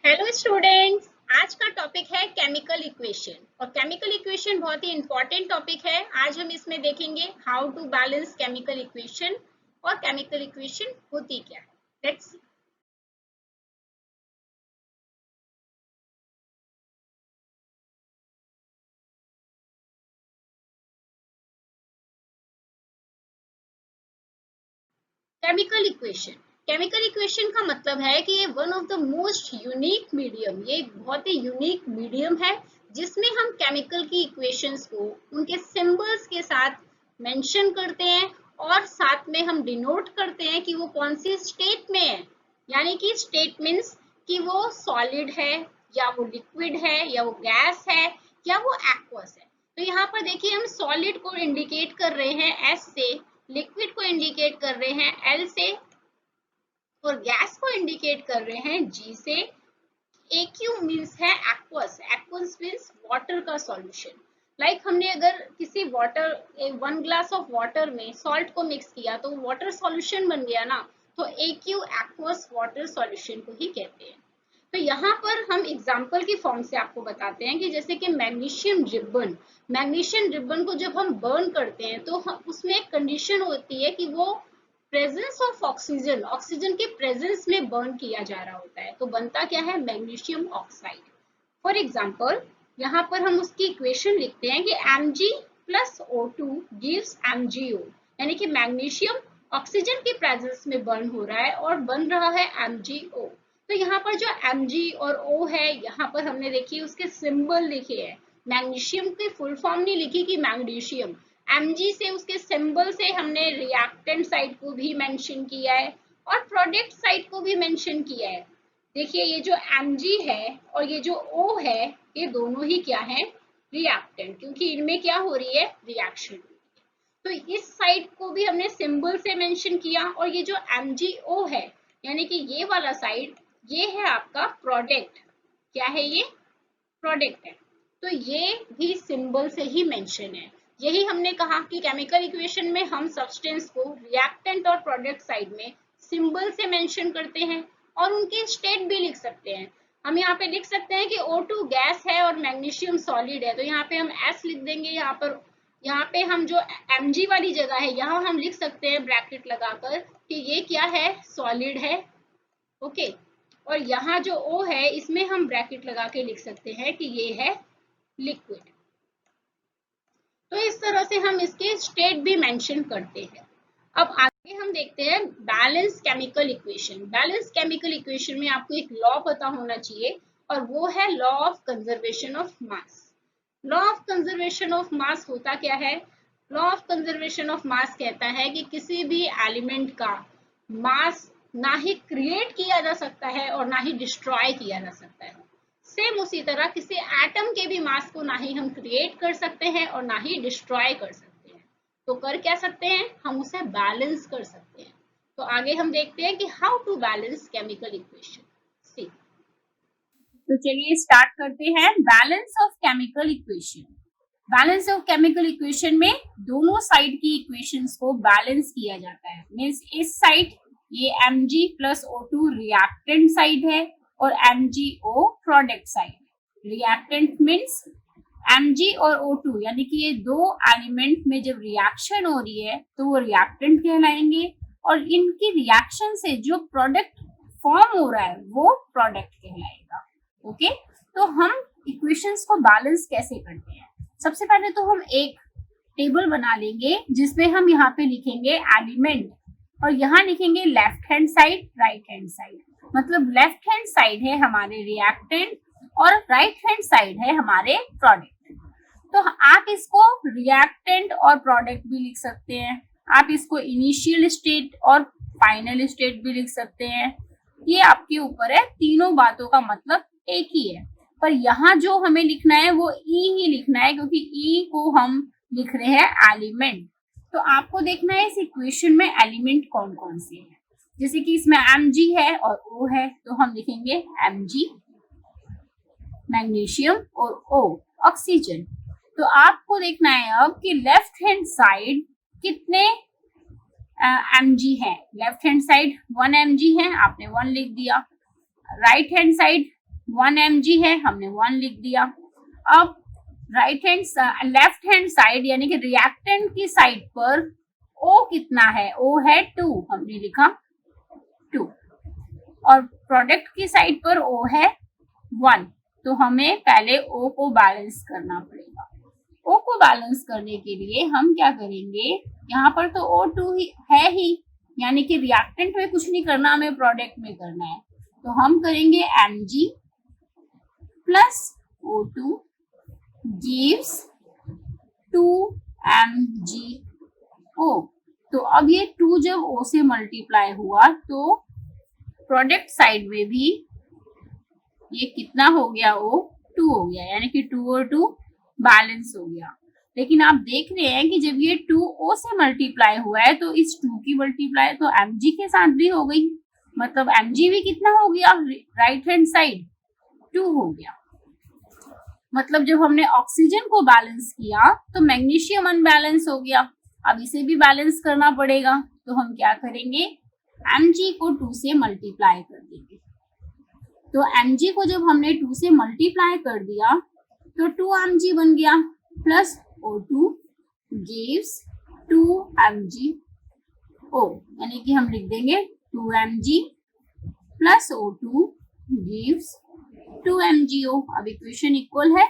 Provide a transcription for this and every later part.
Hello students, आज का topic है केमिकल इक्वेशन। और केमिकल इक्वेशन बहुत ही इंपॉर्टेंट टॉपिक है। आज हम इसमें देखेंगे how to balance chemical equation और केमिकल इक्वेशन होती क्या है। Let's see. केमिकल इक्वेशन का मतलब है कि ये one of the most unique medium, ये एक बहुत ही यूनिक मीडियम है जिसमें हम केमिकल की इक्वेशंस को उनके सिंबल्स के साथ मेंशन करते हैं और साथ में हम डिनोट करते हैं कि वो कौन सी स्टेट में है। यानी कि स्टेट मीन्स कि वो सॉलिड है या वो लिक्विड है या वो गैस है या वो एक्वस है। तो यहाँ पर देखिए हम सॉलिड को इंडिकेट कर रहे हैं एस से, लिक्विड को इंडिकेट कर रहे हैं एल से और गैस को इंडिकेट कर रहे हैं जी से। एक्यू मीन्स है एक्वस, एक्वस मीन्स वाटर का सॉल्यूशन। लाइक हमने अगर किसी वाटर 1 ग्लास ऑफ वाटर में सॉल्ट को मिक्स किया तो वाटर सॉल्यूशन बन गया ना, तो एक्यू एक्वस वाटर सॉल्यूशन को ही कहते हैं। तो यहाँ पर हम एग्जाम्पल की फॉर्म से आपको बताते हैं कि जैसे कि मैग्नीशियम रिबन को जब हम बर्न करते हैं तो उसमें एक कंडीशन होती है कि वो प्रेजेंस ऑफ ऑक्सीजन, ऑक्सीजन के प्रेजेंस में बर्न किया जा रहा होता है। तो बनता क्या है? Magnesium oxide. फॉर एग्जाम्पल यहाँ पर हम उसकी इक्वेशन लिखते हैं कि Mg plus O2 gives MgO, यानी कि मैग्नीशियम ऑक्सीजन के प्रेजेंस में बर्न हो रहा है और बन रहा है MgO। तो यहाँ पर जो Mg और O है, यहाँ पर हमने देखिए उसके सिंबल लिखे हैं। मैग्नीशियम की फुल फॉर्म नहीं लिखी कि मैग्नीशियम, Mg से उसके सिंबल से हमने रिएक्टेंट साइड को भी मेंशन किया है और प्रोडक्ट साइड को भी मेंशन किया है। देखिए ये जो Mg है और ये जो O है, ये दोनों ही क्या है? रिएक्टेंट, क्योंकि इनमें क्या हो रही है? रिएक्शन। तो इस साइड को भी हमने सिंबल से मेंशन किया और ये जो MgO है, यानी कि ये वाला साइड, ये है आपका प्रोडक्ट। क्या है ये? प्रोडक्ट है। तो ये भी सिंबल से ही मेंशन है। यही हमने कहा कि केमिकल इक्वेशन में हम सब्सटेंस को रिएक्टेंट और प्रोडक्ट साइड में सिंबल से मेंशन करते हैं और उनकी स्टेट भी लिख सकते हैं। हम यहाँ पे लिख सकते हैं कि O2 गैस है और मैग्नीशियम सॉलिड है, तो यहाँ पे हम S लिख देंगे। यहाँ पे हम जो Mg वाली जगह है यहाँ हम लिख सकते हैं ब्रैकेट लगाकर कि ये क्या है? सॉलिड है। ओके। और यहाँ जो O है इसमें हम ब्रैकेट लगा के लिख सकते हैं कि ये है लिक्विड। तो इस तरह से हम इसके स्टेट भी मेंशन करते हैं। अब आगे हम देखते हैं balance chemical equation. Balance chemical equation में आपको एक लॉ पता होना चाहिए और वो है law of conservation of mass. Law of conservation of mass होता क्या है? Law of conservation of mass कहता है कि किसी भी एलिमेंट का मास ना ही क्रिएट किया जा सकता है और ना ही डिस्ट्रॉय किया जा सकता है। सेम उसी तरह किसी एटम के भी मास को ना ही हम क्रिएट कर सकते हैं और ना ही डिस्ट्रॉय कर सकते हैं। तो कर क्या सकते हैं? हम उसे बैलेंस कर सकते हैं। तो आगे हम देखते हैं कि how to balance chemical equation. See, तो चलिए स्टार्ट करते हैं balance of chemical equation. Balance of chemical equation में दोनों साइड की इक्वेशंस को बैलेंस किया जाता है। मींस इस साइड ये Mg plus O2 reactant side है और MgO product side. Reactant means Mg और O2, यानी कि ये दो एलिमेंट में जब रिएक्शन हो रही है तो वो रिएक्टेंट कहलाएंगे और इनकी रिएक्शन से जो प्रोडक्ट फॉर्म हो रहा है वो प्रोडक्ट कहलाएगा। ओके। तो हम इक्वेशंस को बैलेंस कैसे करते हैं? सबसे पहले तो हम एक टेबल बना लेंगे जिसमें हम यहाँ पे लिखेंगे एलिमेंट और यहाँ लिखेंगे left hand side, right hand side. मतलब लेफ्ट हैंड साइड है हमारे रिएक्टेंट और राइट हैंड साइड है हमारे प्रोडक्ट। तो आप इसको रिएक्टेंट और प्रोडक्ट भी लिख सकते हैं। आप इसको इनिशियल स्टेट और फाइनल स्टेट भी लिख सकते हैं। ये आपके ऊपर है। तीनों बातों का मतलब एक ही है, पर यहाँ जो हमें लिखना है वो ई ही लिखना है क्योंकि ई को हम लिख रहे हैं एलिमेंट। तो आपको देखना है इस इक्वेशन में एलिमेंट कौन कौन से हैं। जैसे कि इसमें Mg है और O है तो हम लिखेंगे Mg, मैग्नीशियम और O ऑक्सीजन। तो आपको देखना है अब कि लेफ्ट हैंड साइड कितने Mg है। लेफ्ट हैंड साइड 1 Mg है, आपने 1 लिख दिया। राइट हैंड साइड 1 mg है, हमने 1 लिख दिया। अब लेफ्ट हैंड साइड यानी कि रिएक्टेंट की साइड पर O कितना है, O है 2, हमने लिखा 2, और प्रोडक्ट की साइड पर O है 1, तो हमें पहले O को बैलेंस करना पड़ेगा। O को बैलेंस करने के लिए हम क्या करेंगे, यहाँ पर तो O2 है ही, यानी कि रिएक्टेंट में कुछ नहीं करना, हमें प्रोडक्ट में करना है, तो हम करेंगे Mg plus O2 gives 2MgO। तो अब ये 2 जब O से मल्टीप्लाई हुआ तो प्रोडक्ट साइड में भी ये कितना हो गया, O 2 हो गया, यानी कि 2 और 2 बैलेंस हो गया। लेकिन आप देख रहे हैं कि जब ये 2 O से मल्टीप्लाई हुआ है तो इस 2 की मल्टीप्लाई तो Mg के साथ भी हो गई, मतलब Mg भी कितना हो गया, राइट हैंड साइड 2 हो गया। मतलब जब हमने ऑक्सीजन को बैलेंस किया तो मैग्नीशियम अनबैलेंस हो गया, अब इसे भी बैलेंस करना पड़ेगा, तो हम क्या करेंगे, Mg को 2 से मल्टीप्लाई कर देंगे। तो Mg को जब हमने 2 से मल्टीप्लाई कर दिया तो 2Mg बन गया, प्लस O2 gives 2MgO, यानी कि हम लिख देंगे 2Mg plus O2 gives 2MgO। अब इक्वेशन इक्वल है,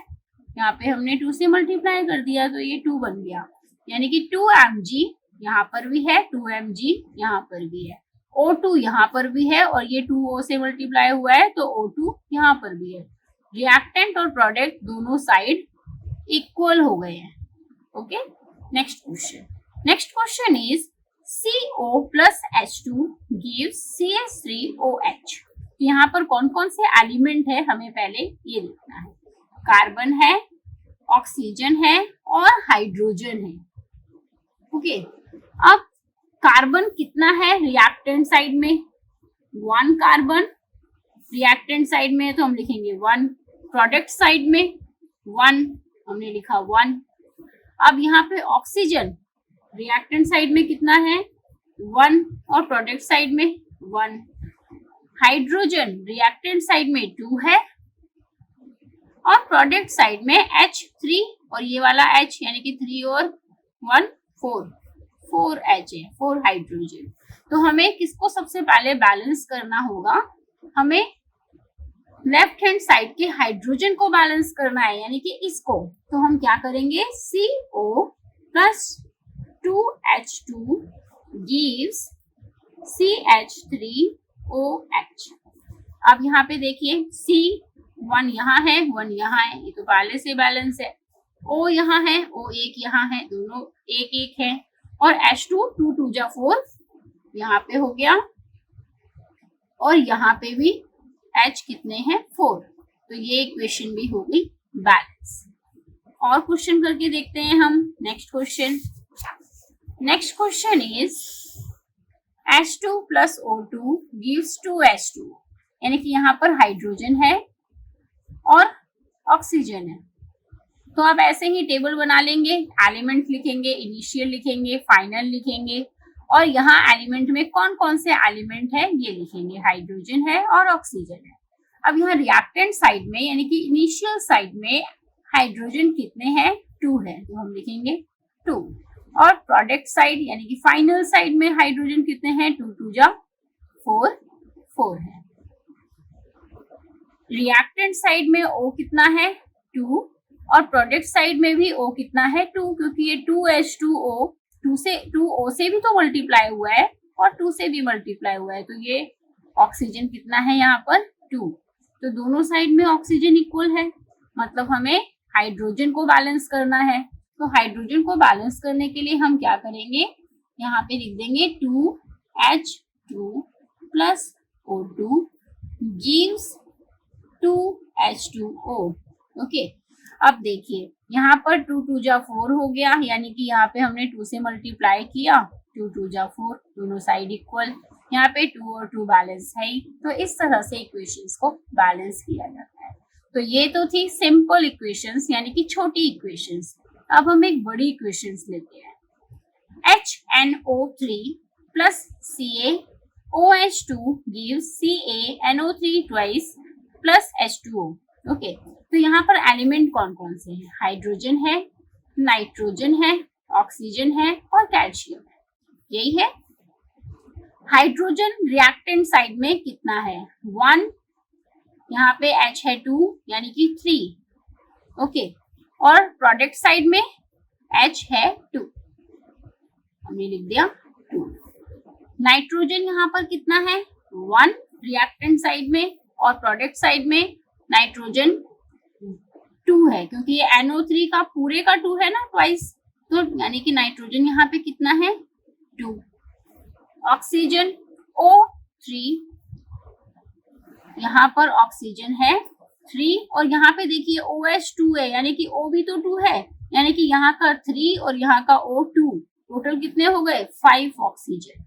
यहाँ पे हमने 2 से मल्टीप्लाई कर दिया तो ये 2 बन गया, यानी कि 2Mg यहाँ पर भी है, 2Mg यहाँ पर भी है, O2 यहाँ पर भी है, और ये 2O से मल्टीप्लाई हुआ है तो O2 यहाँ पर भी है। रिएक्टेंट और प्रोडक्ट दोनों साइड इक्वल हो गए हैं। Okay, next question is CO plus H2 gives CH3OH। यहाँ पर कौन कौन से एलिमेंट है हमें पहले ये लिखना है, कार्बन है, ऑक्सीजन है और हाइड्रोजन है। ओके, अब कार्बन कितना है रिएक्टेंट साइड में, 1 कार्बन रिएक्टेंट साइड में, तो हम लिखेंगे 1, प्रोडक्ट साइड में 1, हमने लिखा 1। अब यहाँ पे ऑक्सीजन रिएक्टेंट साइड में कितना है, 1, और प्रोडक्ट साइड में 1। हाइड्रोजन रिएक्टेंट साइड में 2 है और प्रोडक्ट साइड में H3, और ये वाला H यानी कि 3 और 1 4 H है, 4 हाइड्रोजन। तो हमें किसको सबसे पहले बैलेंस करना होगा, हमें लेफ्ट हैंड साइड के हाइड्रोजन को बैलेंस करना है, यानी कि इसको। तो हम क्या करेंगे, CO plus 2H2 gives CH3OH। अब यहाँ पे देखिए C1 यहाँ है, 1 यहाँ है, ये तो पहले से बैलेंस है। O यहाँ है, O एक यहाँ है, दोनों एक एक है, और H2 2 2 जा 4 यहाँ पे हो गया, और यहाँ पे भी H कितने हैं, 4। तो ये इक्वेशन भी हो गई बैलेंस। और क्वेश्चन करके देखते हैं हम। Next question is H2 plus O2 gives 2H2, यानी कि यहाँ पर हाइड्रोजन है और ऑक्सीजन है। तो आप ऐसे ही टेबल बना लेंगे, एलिमेंट लिखेंगे, इनिशियल लिखेंगे, फाइनल लिखेंगे, और यहाँ एलिमेंट में कौन कौन से एलिमेंट है ये लिखेंगे, हाइड्रोजन है और ऑक्सीजन है। अब यहाँ रिएक्टेंट साइड में यानी कि इनिशियल साइड में हाइड्रोजन कितने हैं, 2 है, तो हम लिखेंगे 2, और प्रोडक्ट साइड यानी कि फाइनल साइड में हाइड्रोजन कितने हैं, 2 2 जा 4 है। रिएक्टेंट साइड में O कितना है, 2, और प्रोडक्ट साइड में भी O कितना है, 2, क्योंकि ये 2H2O 2O से भी तो मल्टीप्लाई हुआ है और 2 से भी मल्टीप्लाई हुआ है, तो ये ऑक्सीजन कितना है यहाँ पर, 2। तो दोनों साइड में ऑक्सीजन इक्वल है, मतलब हमें हाइड्रोजन को बैलेंस करना है। तो हाइड्रोजन को बैलेंस करने के लिए हम क्या करेंगे, यहाँ पे लिख देंगे 2H2 plus O2 gives 2H2O। Okay, अब देखिए यहाँ पर 2 2 जा 4 हो गया, यानी कि यहाँ पे हमने 2 से मल्टीप्लाई किया, 2 2 जा 4, दोनों साइड इक्वल, यहाँ पे 2 और 2 बैलेंस है ही। तो इस तरह से इक्वेशंस को बैलेंस किया जाता है। तो ये तो थी सिंपल इक्वेशंस यानी कि छोटी इक्वेशंस। अब हम एक बड़ी इक्वेशंस लेते हैं। HNO3 plus CaOH2 gives CaNO3 twice plus H2O। Okay, तो यहाँ पर एलिमेंट कौन कौन से हैं? हाइड्रोजन है, नाइट्रोजन है, ऑक्सीजन है और कैल्शियम है, यही है। हाइड्रोजन रिएक्टेंट साइड में कितना है? 1, यहाँ पे H है 2 यानी कि 3। ओके, और प्रोडक्ट साइड में H है 2, हमने लिख दिया 2। नाइट्रोजन यहाँ पर कितना है? 1 रिएक्टेंट साइड में, और प्रोडक्ट साइड में नाइट्रोजन 2 है, क्योंकि ये NO3 का पूरे का 2 है ना, ट्वाइस, तो यानी कि नाइट्रोजन यहाँ पे कितना है? 2। ऑक्सीजन O3, यहाँ पर ऑक्सीजन है 3, और यहाँ पे देखिए OH2 है, यानी कि O भी तो 2 है, यानी कि यहाँ का 3 और यहाँ का O2, टोटल कितने हो गए? 5 ऑक्सीजन।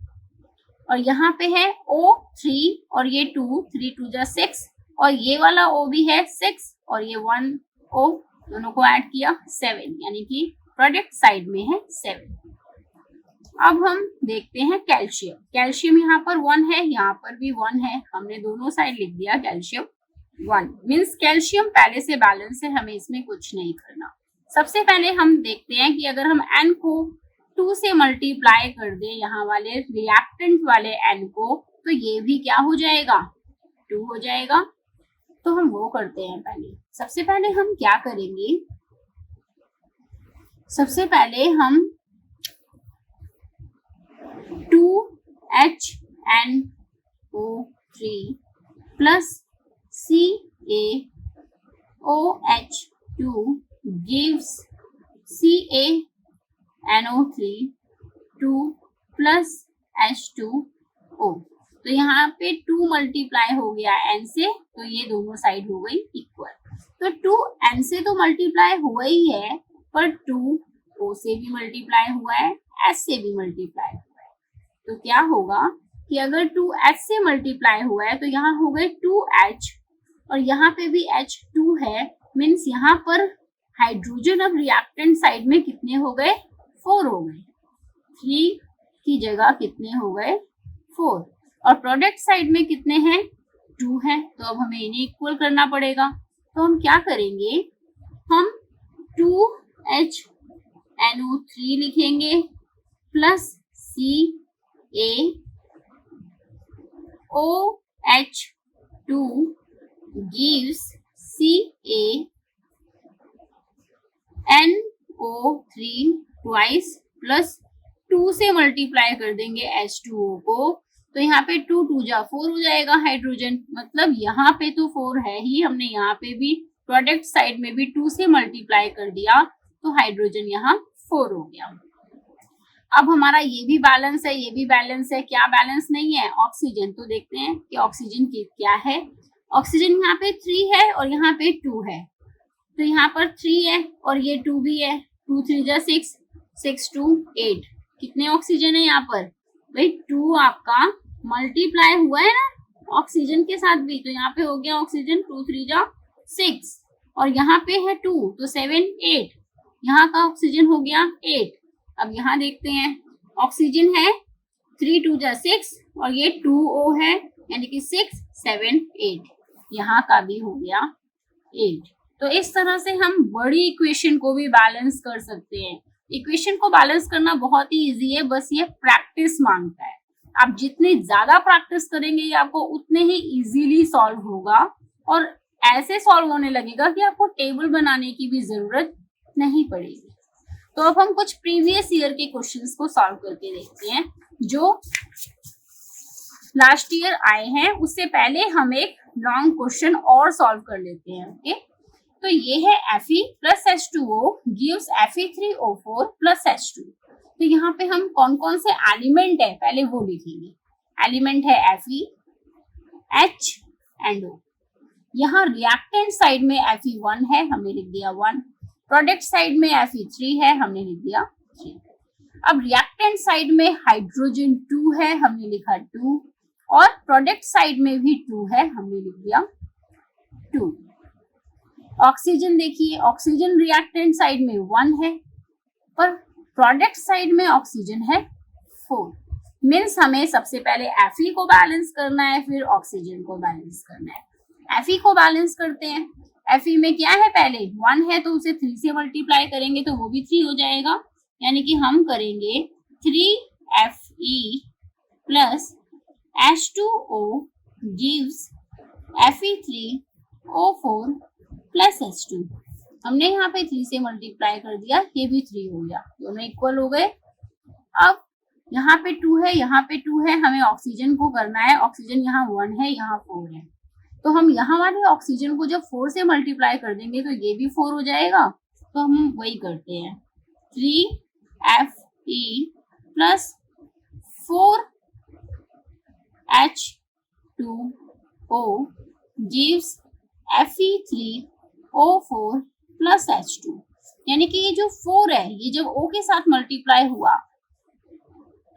और यहाँ पे है O3 और ये 2, 3 2 जा 6, और ये वाला O भी है 6, और ये 1 O, दोनों को ऐड किया 7, यानी कि प्रोडक्ट साइड में है 7। अब हम देखते हैं कैल्शियम। कैल्शियम यहाँ पर 1 है, यहाँ पर भी 1 है, हमने दोनों साइड लिख दिया कैल्शियम 1। मीन्स कैल्शियम पहले से बैलेंस है, हमें इसमें कुछ नहीं करना। सबसे पहले हम देखते हैं कि अगर हम N को 2 से मल्टीप्लाई कर दें, यहाँ वाले रिएक्टेंट वाले N को, तो ये भी क्या हो जाएगा? 2 हो जाएगा। तो हम वो करते हैं पहले। सबसे पहले हम क्या करेंगे? सबसे पहले हम 2HNO3 plus CaOH2 gives CaNO3 2 plus H2O। तो यहाँ पे 2 मल्टीप्लाई हो गया N से, तो ये दोनों साइड हो गई इक्वल। तो 2 N से तो मल्टीप्लाई हुआ ही है, पर 2 O से भी मल्टीप्लाई हुआ है, S से भी मल्टीप्लाई हुआ है। तो क्या होगा कि अगर 2H से मल्टीप्लाई हुआ है तो यहाँ हो गए 2H, और यहाँ पे भी H2 है, मीन्स यहाँ पर हाइड्रोजन अब रिएक्टेंट साइड में कितने हो गए? 4 हो गए। 3 की जगह कितने हो गए? 4। और प्रोडक्ट साइड में कितने हैं? 2 है, तो अब हमें इन्हें इक्वल करना पड़ेगा। तो हम क्या करेंगे? हम 2HNO3 लिखेंगे plus CaOH2 gives CaNO3 twice plus 2 से मल्टीप्लाई कर देंगे H2O को, तो यहाँ पे 2 2 जा 4 हो जाएगा हाइड्रोजन। मतलब यहाँ पे तो 4 है ही, हमने यहाँ पे भी प्रोडक्ट साइड में भी 2 से मल्टीप्लाई कर दिया, तो हाइड्रोजन यहाँ 4 हो गया। अब हमारा ये भी बैलेंस है, ये भी बैलेंस है। क्या बैलेंस नहीं है? ऑक्सीजन। तो देखते हैं कि ऑक्सीजन की क्या है। ऑक्सीजन यहाँ पे 3 है और यहाँ पे 2 है, तो यहाँ पर 3 है और ये 2 भी है। 2 3 जा 6, 6 2 8। कितने ऑक्सीजन है यहाँ पर? भाई 2 आपका मल्टीप्लाई हुआ है ना ऑक्सीजन के साथ भी, तो यहाँ पे हो गया ऑक्सीजन 2 3 जा 6, और यहाँ पे है 2, तो 7 8। यहाँ का ऑक्सीजन हो गया 8। अब यहाँ देखते हैं, ऑक्सीजन है 3 2 जा 6 और ये 2O है, यानी कि 6 7 8। यहाँ का भी हो गया 8। तो इस तरह से हम बड़ी इक्वेशन को भी बैलेंस कर सकते हैं। इक्वेशन को बैलेंस करना बहुत ही इजी है, बस ये प्रैक्टिस मांगता है। आप जितनी ज्यादा प्रैक्टिस करेंगे ये आपको उतने ही इजीली सॉल्व होगा, और ऐसे सॉल्व होने लगेगा कि आपको टेबल बनाने की भी जरूरत नहीं पड़ेगी। तो अब हम कुछ प्रीवियस ईयर के क्वेश्चंस को सॉल्व करके देखते हैं जो लास्ट ईयर आए हैं। उससे पहले हम एक लॉन्ग क्वेश्चन और सॉल्व कर लेते हैं। ओके, तो ये है Fe plus H2O gives Fe3O4 plus H2। तो यहाँ पे हम कौन कौन से एलिमेंट है पहले वो लिखेंगे। एलिमेंट है Fe, H एंड O। यहाँ रिएक्टेंट साइड में Fe1 है, हमने लिख दिया 1। प्रोडक्ट साइड में Fe3 है, हमने लिख दिया 3। अब रिएक्टेंट साइड में हाइड्रोजन 2 है, हमने लिखा 2, और प्रोडक्ट साइड में भी 2 है, हमने लिख दिया 2। ऑक्सीजन देखिए, ऑक्सीजन रिएक्टेंट साइड में 1 है, पर प्रोडक्ट साइड में ऑक्सीजन है 4। मीन्स हमें सबसे पहले Fe को बैलेंस करना है, फिर ऑक्सीजन को बैलेंस करना है। Fe को बैलेंस करते हैं। Fe में क्या है, पहले 1 है तो उसे 3 से मल्टीप्लाई करेंगे तो वो भी 3 हो जाएगा, यानी कि हम करेंगे 3Fe plus H2O gives Fe3O4 plus H2। हमने यहाँ पे 3 से मल्टीप्लाई कर दिया, ये भी 3 हो गया, दोनों इक्वल हो गए। अब यहाँ पे 2 है, यहाँ पे 2 है, हमें ऑक्सीजन को करना है, ऑक्सीजन यहाँ 1 है, यहाँ 4 है, तो हम यहाँ वाले ऑक्सीजन को जब 4 से मल्टीप्लाई कर देंगे तो ये भी 4 हो जाएगा, तो हम वही करते हैं 3Fe plus 4H2O gives Fe3O4 plus H2, यानी कि ये जो 4 है ये जब O के साथ मल्टीप्लाई हुआ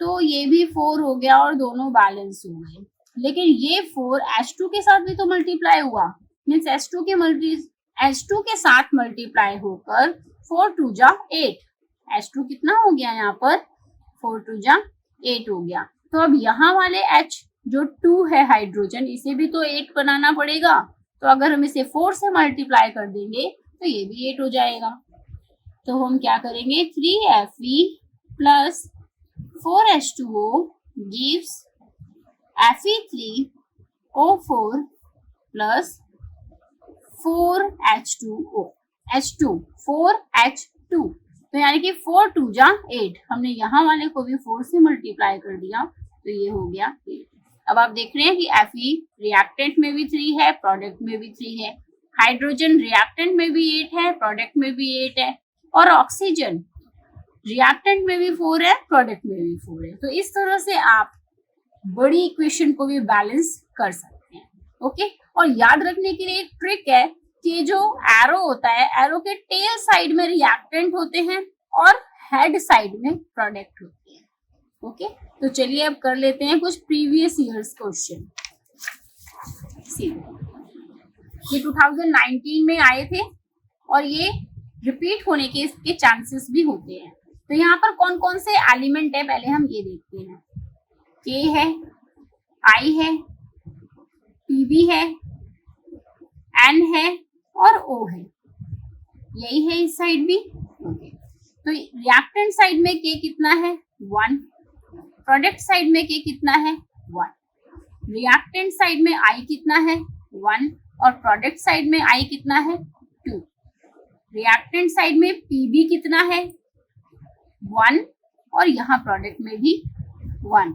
तो ये भी 4 हो गया और दोनों बैलेंस हो गए। लेकिन ये 4 H2 के साथ भी तो मल्टीप्लाई हुआ, मीन्स H2 के साथ मल्टीप्लाई होकर 4 2 जा 8, H2 कितना हो गया यहाँ पर 4 2 जा 8 हो गया। तो अब यहाँ वाले H जो 2 है हाइड्रोजन, इसे भी तो 8 बनाना पड़ेगा, तो अगर हम इसे 4 से मल्टीप्लाई कर देंगे तो ये भी 8 हो जाएगा। तो हम क्या करेंगे 3Fe plus 4H2O gives Fe3O4 plus 4H2O 4H2, तो यानी कि 4 2 जा 8, हमने यहाँ वाले को भी 4 से मल्टीप्लाई कर दिया तो ये हो गया 8। अब आप देख रहे हैं कि Fe रिएक्टेंट में भी 3 है, प्रोडक्ट में भी 3 है, हाइड्रोजन रिएक्टेंट में भी 8 है, प्रोडक्ट में भी 8 है, और ऑक्सीजन रिएक्टेंट में भी 4 है, प्रोडक्ट में भी 4 है। तो इस तरह से आप बड़ी इक्वेशन को भी बैलेंस कर सकते हैं। ओके, और याद रखने के लिए एक ट्रिक है कि जो एरो होता है, एरो के टेल साइड में रिएक्टेंट होते हैं और हेड साइड में प्रोडक्ट होते हैं। ओके, तो चलिए अब कर लेते हैं कुछ प्रीवियस ईयर्स क्वेश्चन। ये 2019 में आए थे और ये रिपीट होने के इसके चांसेस भी होते हैं। तो यहाँ पर कौन कौन से एलिमेंट है पहले हम ये देखते हैं। K है, I है, Pb है, N है और O है, यही है इस साइड भी। ओके, तो रिएक्टेंट साइड में K कितना है 1, प्रोडक्ट साइड में K कितना है 1, रिएक्टेंट साइड में I कितना है 1 और प्रोडक्ट साइड में I कितना है 2, रिएक्टेंट साइड में Pb कितना है 1 और यहाँ प्रोडक्ट में भी 1,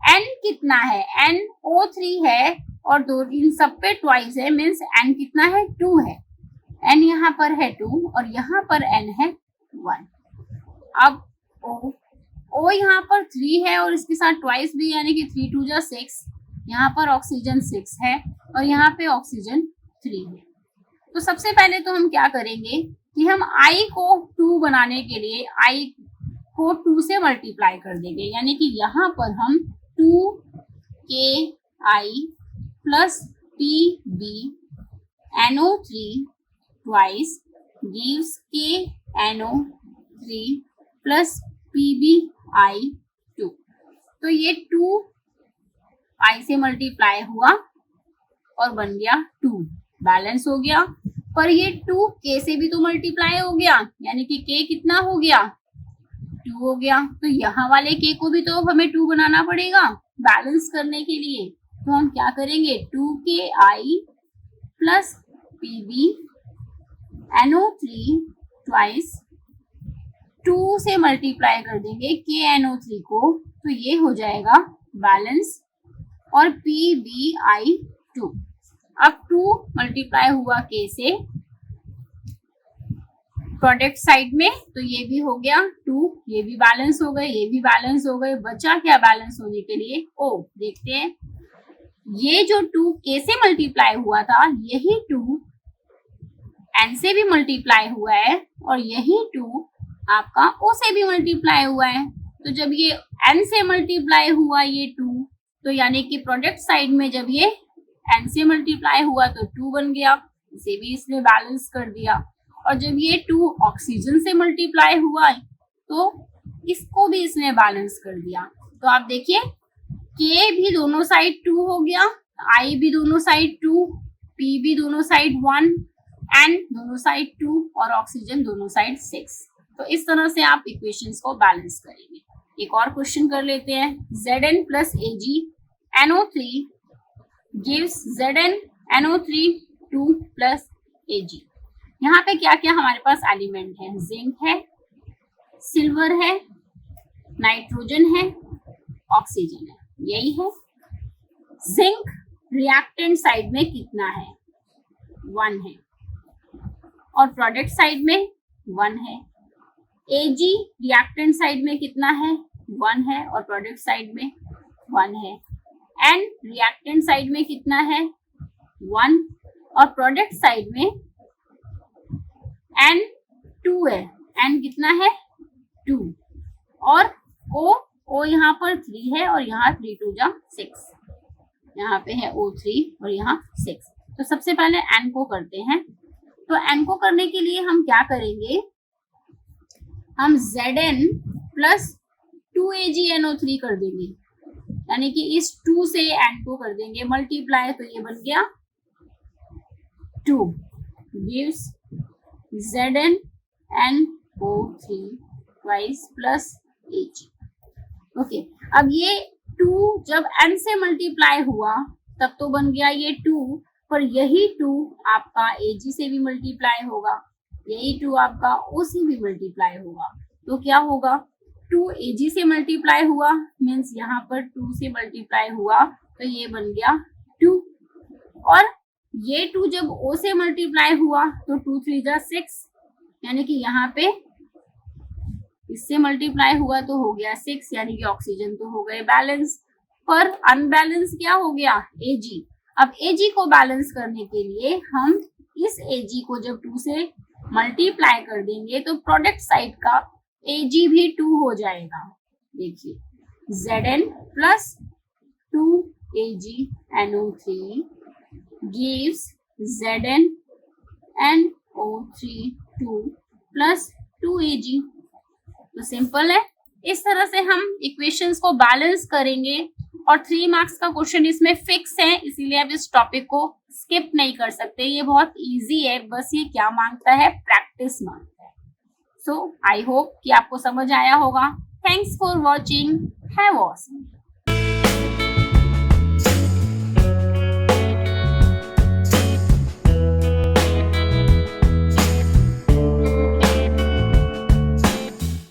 N कितना है NO3 है और दो इन सब पे ट्वाइस है, मीन्स N कितना है 2 है, N यहाँ पर है 2 और यहाँ पर N है 1। अब O यहाँ पर 3 है और इसके साथ ट्वाइस भी, यानी कि 3 2 जा 6, यहाँ पर ऑक्सीजन 6 है और यहाँ पे ऑक्सीजन 3 है। तो सबसे पहले तो हम क्या करेंगे कि हम I को 2 बनाने के लिए I को 2 से मल्टीप्लाई कर देंगे, यानी कि यहाँ पर हम 2KI plus PbNO3 twice gives KNO3 plus PbI2। तो ये 2 I से मल्टीप्लाई हुआ और बन गया 2, बैलेंस हो गया। पर ये 2 K से भी तो मल्टीप्लाई हो गया, यानी कि K कितना हो गया 2 हो गया। तो यहाँ वाले K को भी तो हमें 2 बनाना पड़ेगा बैलेंस करने के लिए। तो हम क्या करेंगे 2KI प्लस PbNO3 ट्वाइस 2 से मल्टीप्लाई कर देंगे KNO3 को, तो ये हो जाएगा बैलेंस, और PbI2। अब 2 मल्टीप्लाई हुआ K से प्रोडक्ट साइड में, तो ये भी हो गया 2, ये भी बैलेंस हो गए, ये भी बैलेंस हो गए। बचा क्या बैलेंस होने के लिए O, देखते हैं। ये जो 2 K से मल्टीप्लाई हुआ था, यही 2 N से भी मल्टीप्लाई हुआ है और यही 2 आपका O से भी मल्टीप्लाई हुआ है। तो जब ये N से मल्टीप्लाई हुआ ये 2, तो यानी कि प्रोडक्ट साइड में जब ये N से मल्टीप्लाई हुआ तो 2 बन गया, इसे भी इसने बैलेंस कर दिया। और जब ये 2 ऑक्सीजन से मल्टीप्लाई हुआ तो इसको भी इसने बैलेंस कर दिया। तो आप देखिए K भी दोनों साइड 2 हो गया, I भी दोनों साइड 2, P पी भी दोनों साइड 1, N दोनों साइड 2 और ऑक्सीजन दोनों साइड 6। तो इस तरह से आप इक्वेशंस को बैलेंस करेंगे। एक और क्वेश्चन कर लेते हैं। Zn plus Ag NO3 gives Zn NO3 2 plus Ag। यहाँ पे क्या क्या हमारे पास एलिमेंट है? जिंक है, सिल्वर है, नाइट्रोजन है, ऑक्सीजन है, यही है। जिंक रिएक्टेंट साइड में कितना है? 1 है और प्रोडक्ट साइड में 1 है। Ag रिएक्टेंट साइड में कितना है? 1 है और प्रोडक्ट साइड में 1 है। N रिएक्टेंट साइड में कितना है? 1 और प्रोडक्ट साइड में N 2 है। N कितना है? 2 और O यहाँ पर 3 है और यहाँ 3 2 जा 6, यहाँ पे है O3 और यहाँ 6। तो सबसे पहले N को करते हैं। तो N को करने के लिए हम क्या करेंगे? हम Zn प्लस 2AgNO3 कर देंगे, यानी कि इस 2 से N को कर देंगे मल्टीप्लाई, तो ये बन गया 2 gives Zn NO3 twice plus Ag। Okay, अब ये 2 जब N से मल्टीप्लाई हुआ तब तो बन गया ये 2, पर यही 2 आपका Ag से भी मल्टीप्लाई होगा, यही 2 आपका O से भी मल्टीप्लाई होगा। तो क्या होगा? 2 Ag से मल्टीप्लाई हुआ मीन्स यहाँ पर 2 से मल्टीप्लाई हुआ तो ये बन गया 2, और ये 2 जब O से मल्टीप्लाई हुआ तो 2 3 जा 6, यानी कि यहाँ पे इससे मल्टीप्लाई हुआ तो हो गया 6, यानी कि ऑक्सीजन तो हो गए बैलेंस, पर अनबैलेंस क्या हो गया? Ag। अब Ag को बैलेंस करने के लिए हम इस Ag को जब 2 से मल्टीप्लाई कर देंगे तो प्रोडक्ट साइड का Ag भी 2 हो जाएगा। देखिए Zn plus 2AgNO3 gives Zn NO3 2 plus 2Ag। तो सिंपल है, इस तरह से हम इक्वेशंस को बैलेंस करेंगे। और 3 मार्क्स का क्वेश्चन इसमें फिक्स है, इसीलिए आप इस टॉपिक को स्किप नहीं कर सकते। ये बहुत इजी है, बस ये क्या मांगता है? प्रैक्टिस मांगता है। सो आई होप कि आपको समझ आया होगा। Thanks for watching. Have awesome.